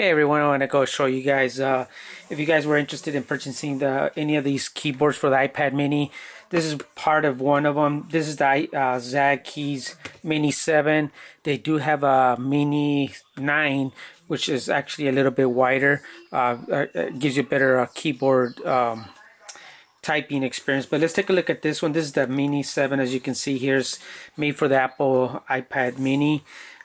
Hey everyone, I want to go show you guys if you guys were interested in purchasing any of these keyboards for the iPad mini. This is part of one of them. This is the Zaggkeys MINI 7. They do have a MINI 9, which is actually a little bit wider. Gives you a better keyboard typing experience. But let's take a look at this one. This is the MINI 7. As you can see here, it's made for the Apple iPad mini.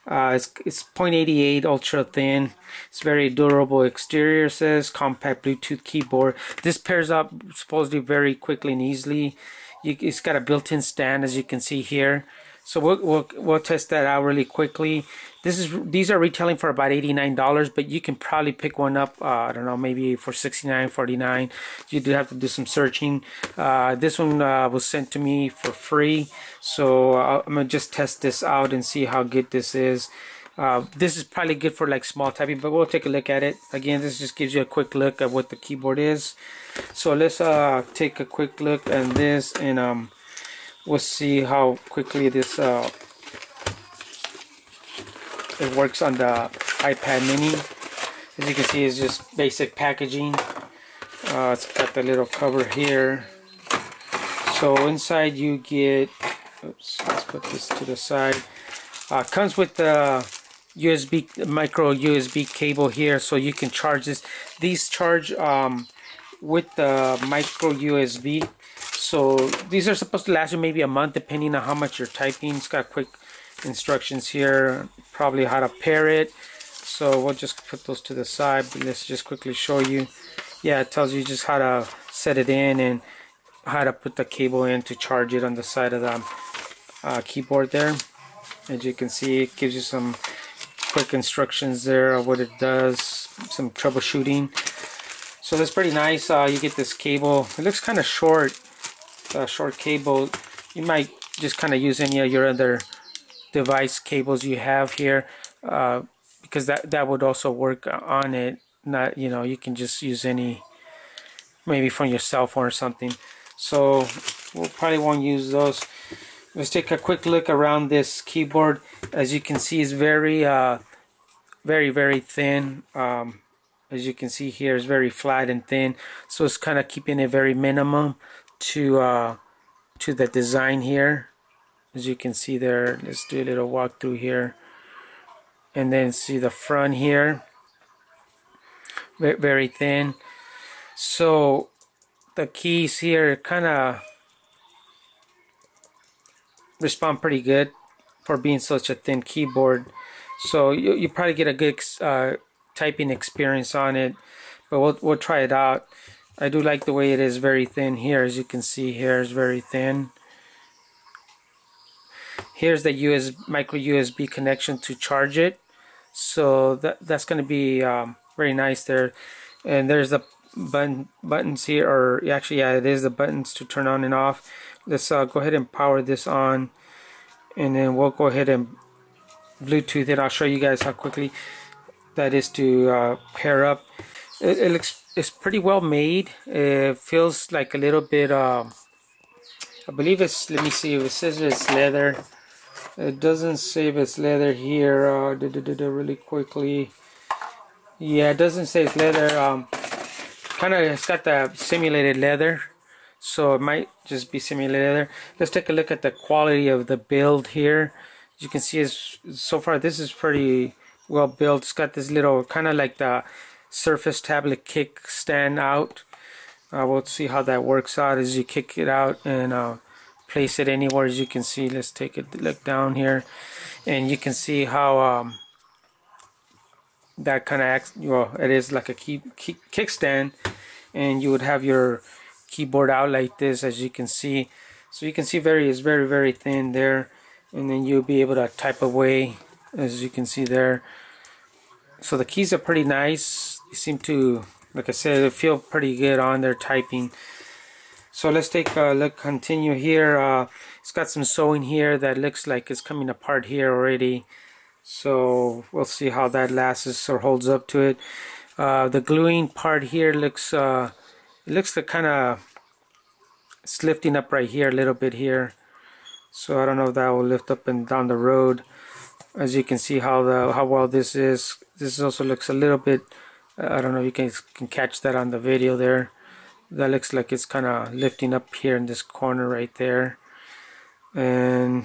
It's 0.88 ultra thin. It's very durable exterior, says compact Bluetooth keyboard. This pairs up supposedly very quickly and easily. It's got a built-in stand, as you can see here. So we'll test that out really quickly. These are retailing for about $89, but you can probably pick one up. I don't know, maybe for $69, $49. You do have to do some searching. This one was sent to me for free, so I'm gonna just test this out and see how good this is. This is probably good for like small typing, but we'll take a look at it. Again, this just gives you a quick look at what the keyboard is. So let's take a quick look at this, and we'll see how quickly this it works on the iPad mini. As you can see, it's just basic packaging. It's got the little cover here. So inside you get, oops, let's put this to the side. Comes with the micro USB cable here, so you can charge this. These charge with the micro USB. So these are supposed to last you maybe a month, depending on how much you're typing. It's got quick instructions here, probably how to pair it. So we'll just put those to the side, but let's just quickly show you. Yeah, it tells you just how to set it in and how to put the cable in to charge it on the side of the keyboard there. As you can see, it gives you some quick instructions there of what it does, some troubleshooting. So that's pretty nice. You get this cable. It looks kind of short. Short cable. You might just kind of use any of your other device cables you have here, because that would also work on it. Not, you know, you can just use any, maybe from your cell phone or something. So we'll probably won't use those. Let's take a quick look around this keyboard. As you can see, it's very very thin. As you can see here, it's very flat and thin, so it's kind of keeping it very minimum to the design here. As you can see there, let's do a little walkthrough here, and then see the front here, very thin. So the keys here kind of respond pretty good for being such a thin keyboard. So you probably get a good typing experience on it, but we'll try it out. I do like the way it is very thin here. As you can see here, it's very thin. Here's the micro USB connection to charge it. So that's going to be very nice there. And there's the buttons here, or actually, yeah, it is the buttons to turn on and off. Let's go ahead and power this on, and then we'll go ahead and Bluetooth it. I'll show you guys how quickly that is to pair up. It's pretty well made. It feels like a little bit I believe it's, let me see if it says it's leather. It doesn't say if it's leather here. Really quickly, yeah, it doesn't say it's leather. Kind of, it's got the simulated leather, so it might just be simulated leather. Let's take a look at the quality of the build here. As you can see, so far this is pretty well built. It's got this little kind of like the Surface tablet kick stand out. We'll see how that works out as you kick it out and place it anywhere. As you can see, let's take a look down here, and you can see how that kind of acts. Well, it is like a kickstand, and you would have your keyboard out like this, as you can see. So you can see it's very thin there, and then you'll be able to type away, as you can see there. So the keys are pretty nice. They seem to, like I said, they feel pretty good on their typing. So let's take a look, continue here. It's got some sewing here that looks like it's coming apart here already. So we'll see how that lasts or holds up to it. The gluing part here looks it looks like kind of it's lifting up right here a little bit here. So I don't know if that will lift up and down the road. As you can see how well this is This also looks a little bit, I don't know if you can catch that on the video there. That looks like it's kind of lifting up here in this corner right there. And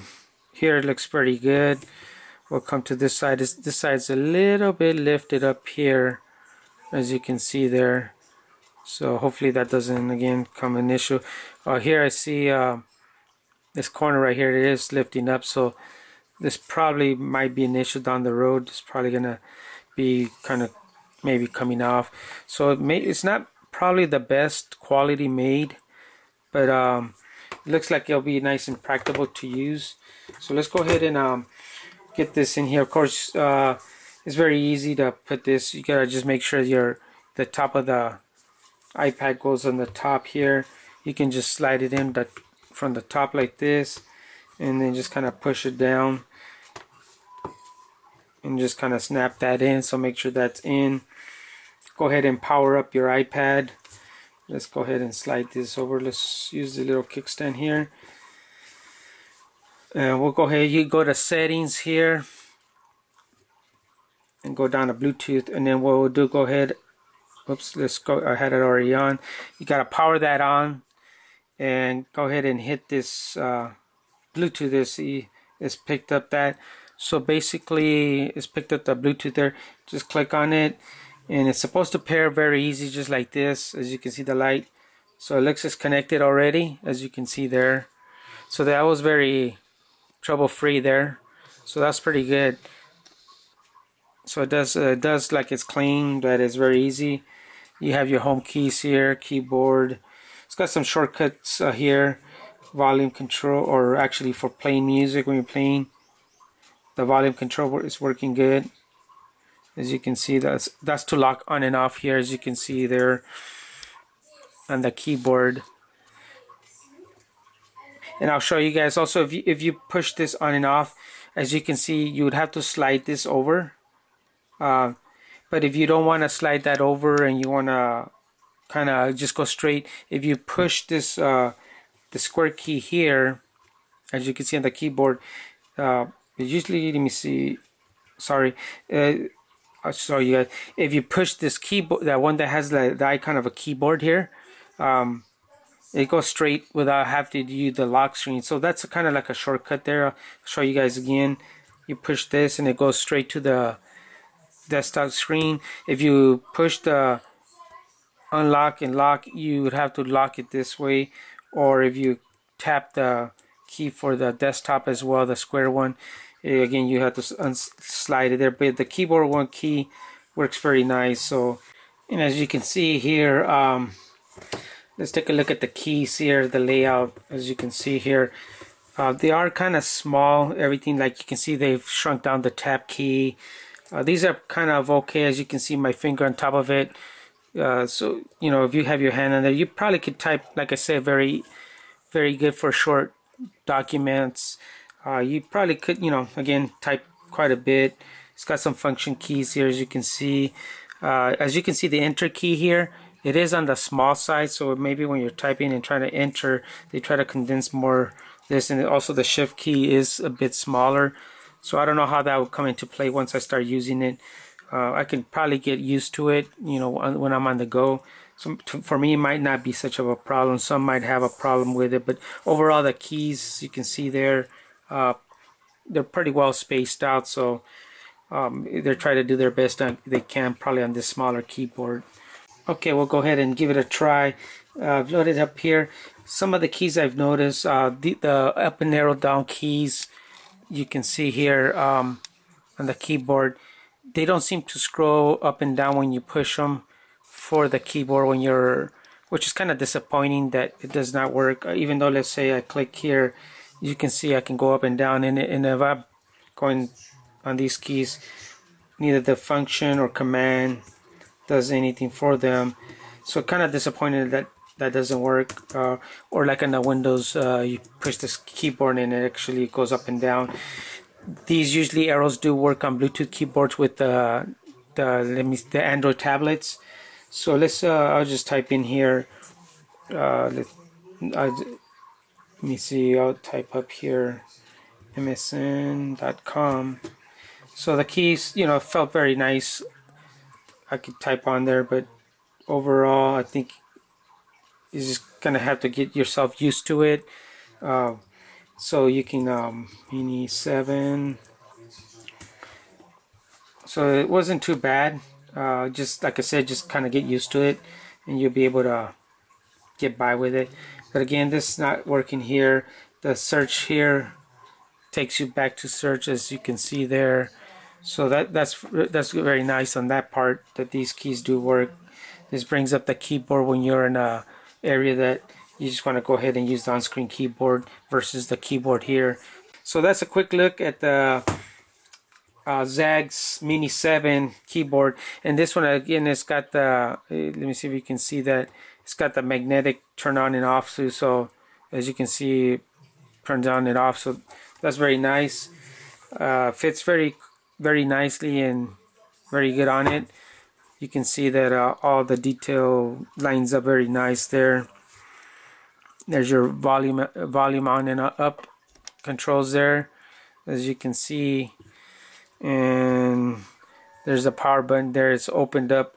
here it looks pretty good. We'll come to this side. This side's a little bit lifted up here, as you can see there. So hopefully that doesn't again come an issue. Here I see this corner right here, it is lifting up, so this probably might be an issue down the road. It's probably gonna be kind of maybe coming off. So it's not probably the best quality made, but it looks like it'll be nice and practical to use. So let's go ahead and get this in here. Of course, it's very easy to put this. You gotta just make sure the top of the iPad goes on the top here. You can just slide it in from the top like this, and then just kind of push it down and just kind of snap that in. So make sure that's in. Go ahead and power up your iPad. Let's go ahead and slide this over. Let's use the little kickstand here. And we'll go ahead, you go to settings here and go down to Bluetooth, and then what we'll do, go ahead, oops, let's go, I had it already on. You got to power that on and go ahead and hit this Bluetooth there. See, it's picked up that. So basically it's picked up the Bluetooth there. Just click on it and it's supposed to pair very easy, just like this. As you can see the light, so it looks it's connected already, as you can see there. So that was very trouble-free there, so that's pretty good. So it does like it's clean, that is very easy. You have your home keys here, keyboard. It's got some shortcuts here, volume control, or actually for playing music when you're playing. The volume control is working good. As you can see, that's to lock on and off here, as you can see there on the keyboard. And I'll show you guys also, if you push this on and off, as you can see, you would have to slide this over. But if you don't want to slide that over and you want to kind of just go straight, if you push this the square key here, as you can see on the keyboard, usually, let me see, sorry, I'll show you guys. If you push this keyboard, that one that has the icon of a keyboard here, it goes straight without having to use the lock screen. So that's kind of like a shortcut there. I'll show you guys again. You push this and it goes straight to the desktop screen. If you push the unlock and lock, you would have to lock it this way, or if you tap the key for the desktop as well, the square one, again you have to slide it there. But the keyboard one key works very nice. So, and as you can see here, let's take a look at the keys here, the layout. As you can see here, they are kind of small. Everything, like you can see, they've shrunk down the tab key. These are kind of okay. As you can see, my finger on top of it. So, you know, if you have your hand on there, you probably could type, like I said, very good for short documents. You probably could, you know, again, type quite a bit. It's got some function keys here, as you can see. As you can see, the enter key here, it is on the small side, so maybe when you're typing and trying to enter, they try to condense more this. And also the shift key is a bit smaller. So I don't know how that will come into play once I start using it. I can probably get used to it, you know, when I'm on the go. So for me, it might not be such of a problem. Some might have a problem with it, but overall, the keys, you can see there, they're pretty well spaced out. So they're trying to do their best they can, probably on this smaller keyboard. Okay, we'll go ahead and give it a try. I've loaded up here. Some of the keys I've noticed, the up and arrow down keys, you can see here on the keyboard, they don't seem to scroll up and down when you push them for the keyboard when you're, which is kind of disappointing that it does not work. Even though, let's say I click here, you can see I can go up and down, and if I'm going on these keys, neither the function or command does anything for them. So kind of disappointed that that doesn't work. Or like on the Windows, you push this keyboard and it actually goes up and down. These usually arrows do work on Bluetooth keyboards with the Android tablets. So let's I'll just type in here. Let me see. I'll type up here msn.com. So the keys, you know, felt very nice. I could type on there, but overall, I think you're just gonna have to get yourself used to it. Uh, so you can Mini 7. So it wasn't too bad. Just like I said, just kind of get used to it, and you'll be able to get by with it. But again, this is not working here. The search here takes you back to search, as you can see there. So that's very nice on that part, that these keys do work. This brings up the keyboard when you're in a area that you just want to go ahead and use the on-screen keyboard versus the keyboard here. So that's a quick look at the Zaggkeys Mini 7 keyboard, and this one again, it's got the let me see if you can see that it's got the magnetic turn on and off too. So as you can see, it turns on and off, so that's very nice. Fits very nicely and very good on it. You can see that all the detail lines up very nice there. There's your volume on and up controls there, as you can see, and there's a power button there. It's opened up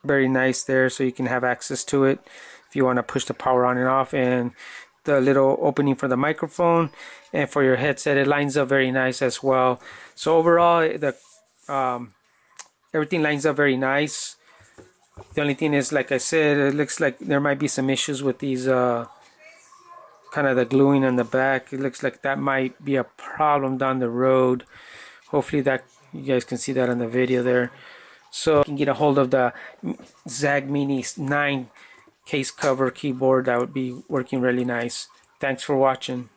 very nice there, so you can have access to it if you want to push the power on and off, and the little opening for the microphone and for your headset. It lines up very nice as well. So overall, the everything lines up very nice. The only thing is, like I said, it looks like there might be some issues with these kind of the gluing on the back. It looks like that might be a problem down the road. Hopefully that you guys can see that on the video there. So you can get a hold of the Zaggkeys Mini 9 case cover keyboard. That would be working really nice. Thanks for watching.